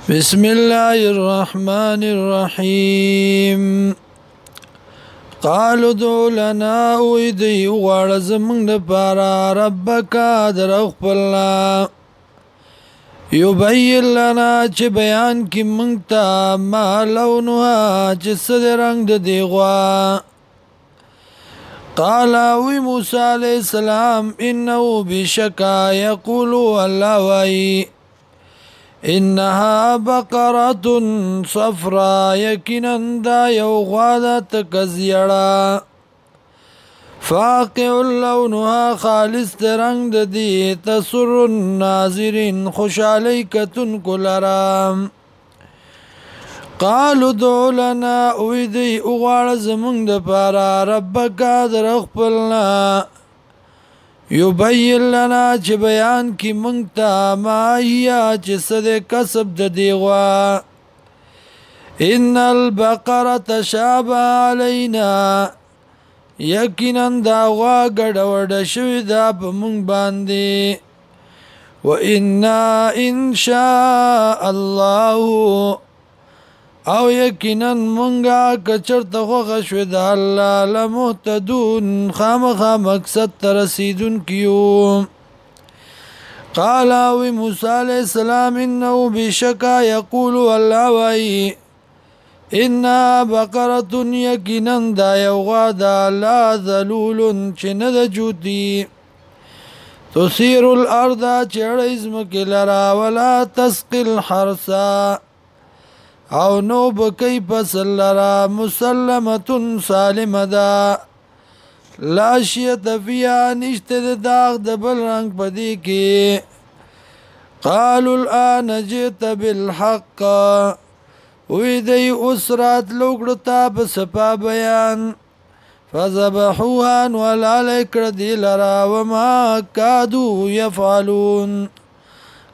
بسم الله الرحمن الرحيم قالوا ادع لنا ويدي وارزمن دپارا ربك درخپلنا يبين لنا چه بیان کی منگتا ما لونها چه صد رنگ دی غوا قال وی موسى عليه السلام انه بشكا يقول الله وي انها بقرة صفراء يقينا دا یو غوا تکزیڑا فاقع لونها خالص رنگ دی تسر الناظرین خوشحالی کتن کلرام قالوا ادع لنا ویدی اغوار زمون دپارا ربکا درخپلنا یبین لنا چه بیان کی منگتا ما هیا چه صد کسب دیغوا ان البقرة تشابه علینا یقینا دا غوا گڑوڑ شوی دا پا منگ باندی و انا ان شاء الله او یقینا منگا کچرت خوخ شوی دا اللہ لمحتدون خامخا مقصد ترسیدون کیو قالاوی موسیٰ علیہ السلام انہو بشکا یقولو اللہ وی انا بقرتن یقینا دا یوغا دا لا ذلول چند جوتی تثیر الارض چڑزمک لرا ولا تسقی الحرسا او نو بکی پسل لرا مسلمتن سالم دا لاشیت فیا نشت داغ دبل رنگ پدی کی قالوا الان جئت بالحق وی دی اسرات لوگڑتا بسپا بیان فذبحوها ولالکر دی لرا وما کادو یفعلون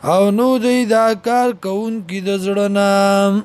او نو دی دا کار کون کی دزڑنام